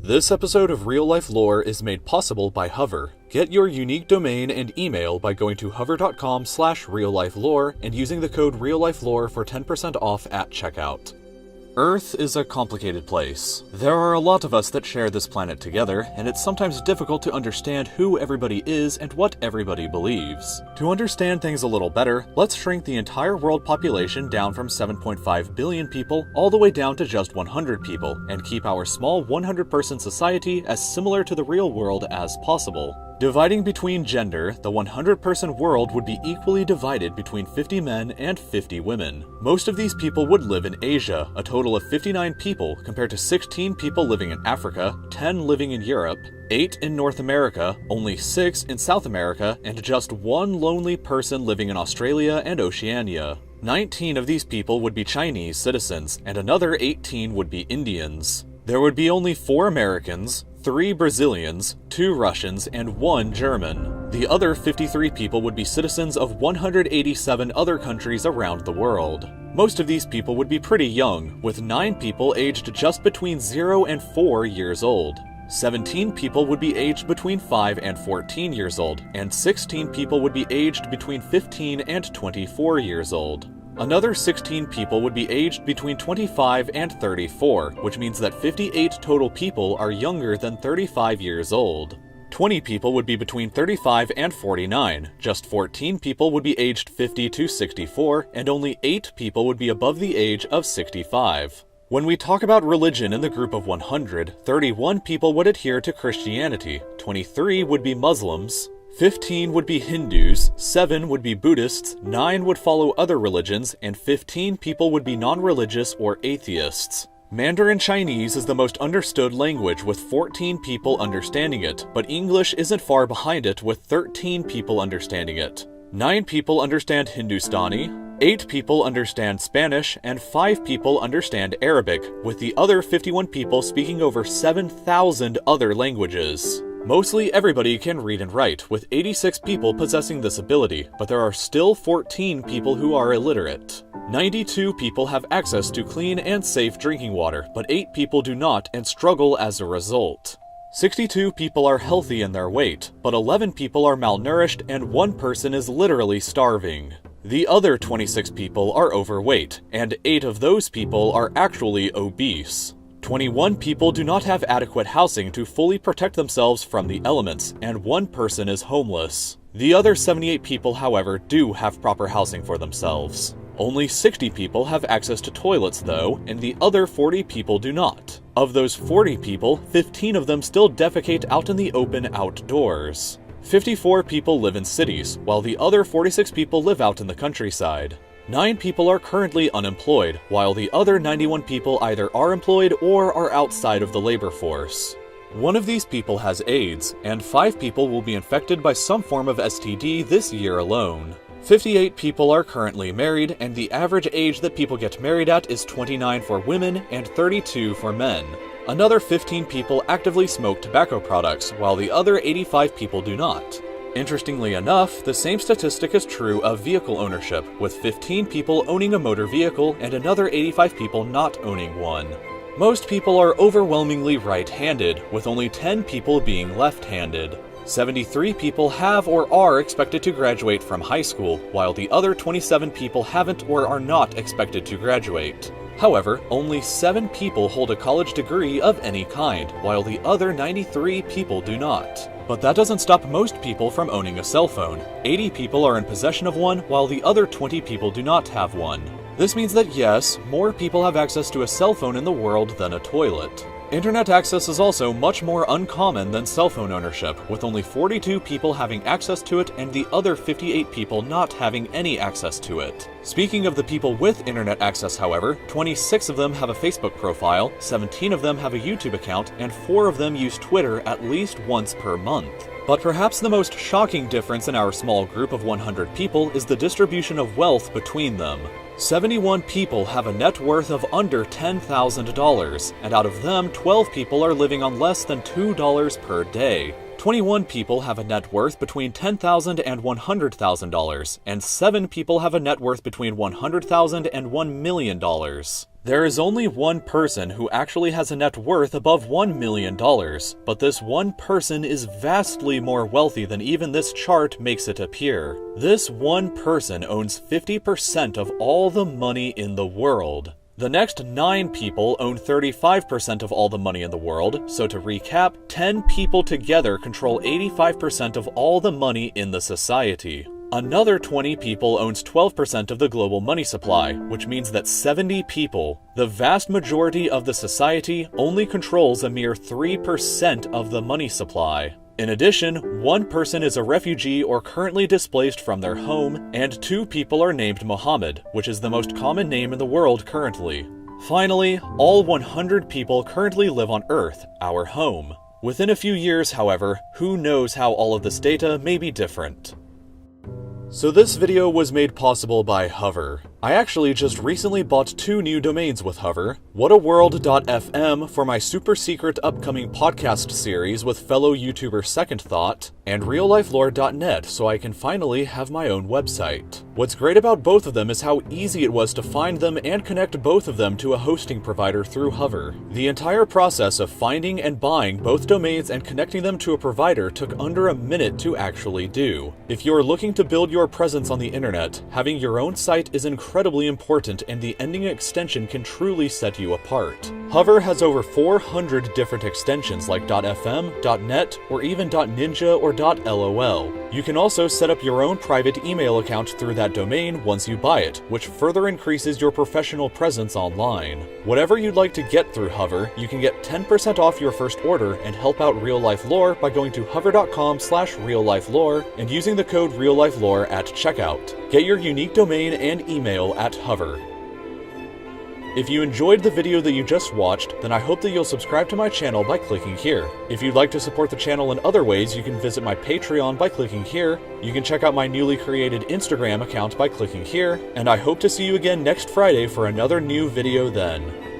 This episode of Real Life Lore is made possible by Hover. Get your unique domain and email by going to hover.com/reallifelore and using the code RealLifeLore for 10% off at checkout. Earth is a complicated place. There are a lot of us that share this planet together, and it's sometimes difficult to understand who everybody is and what everybody believes. To understand things a little better, let's shrink the entire world population down from 7.5 billion people all the way down to just 100 people, and keep our small 100-person society as similar to the real world as possible. Dividing between gender, the 100-person world would be equally divided between 50 men and 50 women. Most of these people would live in Asia, a total of 59 people compared to 16 people living in Africa, 10 living in Europe, 8 in North America, only 6 in South America, and just one lonely person living in Australia and Oceania. 19 of these people would be Chinese citizens, and another 18 would be Indians. There would be only 4 Americans, 3 Brazilians, 2 Russians, and 1 German. The other 53 people would be citizens of 187 other countries around the world. Most of these people would be pretty young, with 9 people aged just between 0 and 4 years old. 17 people would be aged between 5 and 14 years old, and 16 people would be aged between 15 and 24 years old. Another 16 people would be aged between 25 and 34, which means that 58 total people are younger than 35 years old. 20 people would be between 35 and 49, just 14 people would be aged 50 to 64, and only 8 people would be above the age of 65. When we talk about religion in the group of 100, 31 people would adhere to Christianity, 23 would be Muslims, 15 would be Hindus, 7 would be Buddhists, 9 would follow other religions, and 15 people would be non-religious or atheists. Mandarin Chinese is the most understood language with 14 people understanding it, but English isn't far behind it with 13 people understanding it. 9 people understand Hindustani, 8 people understand Spanish, and 5 people understand Arabic, with the other 51 people speaking over 7,000 other languages. Mostly everybody can read and write, with 86 people possessing this ability, but there are still 14 people who are illiterate. 92 people have access to clean and safe drinking water, but 8 people do not and struggle as a result. 62 people are healthy in their weight, but 11 people are malnourished and 1 person is literally starving. The other 26 people are overweight, and 8 of those people are actually obese. 21 people do not have adequate housing to fully protect themselves from the elements, and 1 person is homeless. The other 78 people, however, do have proper housing for themselves. Only 60 people have access to toilets, though, and the other 40 people do not. Of those 40 people, 15 of them still defecate out in the open outdoors. 54 people live in cities, while the other 46 people live out in the countryside. 9 people are currently unemployed, while the other 91 people either are employed or are outside of the labor force. 1 of these people has AIDS, and 5 people will be infected by some form of STD this year alone. 58 people are currently married, and the average age that people get married at is 29 for women and 32 for men. Another 15 people actively smoke tobacco products, while the other 85 people do not. Interestingly enough, the same statistic is true of vehicle ownership, with 15 people owning a motor vehicle and another 85 people not owning one. Most people are overwhelmingly right-handed, with only 10 people being left-handed. 73 people have or are expected to graduate from high school, while the other 27 people haven't or are not expected to graduate. However, only 7 people hold a college degree of any kind, while the other 93 people do not. But that doesn't stop most people from owning a cell phone. 80 people are in possession of one, while the other 20 people do not have one. This means that yes, more people have access to a cell phone in the world than a toilet. Internet access is also much more uncommon than cell phone ownership, with only 42 people having access to it and the other 58 people not having any access to it. Speaking of the people with internet access, however, 26 of them have a Facebook profile, 17 of them have a YouTube account, and 4 of them use Twitter at least once per month. But perhaps the most shocking difference in our small group of 100 people is the distribution of wealth between them. 71 people have a net worth of under $10,000, and out of them, 12 people are living on less than $2 per day. 21 people have a net worth between $10,000 and $100,000, and 7 people have a net worth between $100,000 and $1 million. There is only one person who actually has a net worth above $1 million, but this one person is vastly more wealthy than even this chart makes it appear. This one person owns 50% of all the money in the world. The next 9 people own 35% of all the money in the world, so to recap, 10 people together control 85% of all the money in the society. Another 20 people owns 12% of the global money supply, which means that 70 people, the vast majority of the society, only controls a mere 3% of the money supply. In addition, 1 person is a refugee or currently displaced from their home, and 2 people are named Mohammed, which is the most common name in the world currently. Finally, all 100 people currently live on Earth, our home. Within a few years, however, who knows how all of this data may be different. So this video was made possible by Hover. I actually just recently bought 2 new domains with Hover, whataworld.fm for my super secret upcoming podcast series with fellow YouTuber Second Thought, and reallifelore.net so I can finally have my own website. What's great about both of them is how easy it was to find them and connect both of them to a hosting provider through Hover. The entire process of finding and buying both domains and connecting them to a provider took under a minute to actually do. If you're looking to build your presence on the internet, having your own site is incredibly important, and the ending extension can truly set you apart. Hover has over 400 different extensions like .fm, .net, or even .ninja or .lol. You can also set up your own private email account through that domain once you buy it, which further increases your professional presence online. Whatever you'd like to get through Hover, you can get 10% off your first order and help out Real Life Lore by going to hover.com/reallifelore and using the code reallifelore at checkout. Get your unique domain and email at Hover. If you enjoyed the video that you just watched, then I hope that you'll subscribe to my channel by clicking here. If you'd like to support the channel in other ways, you can visit my Patreon by clicking here, you can check out my newly created Instagram account by clicking here, and I hope to see you again next Friday for another new video then.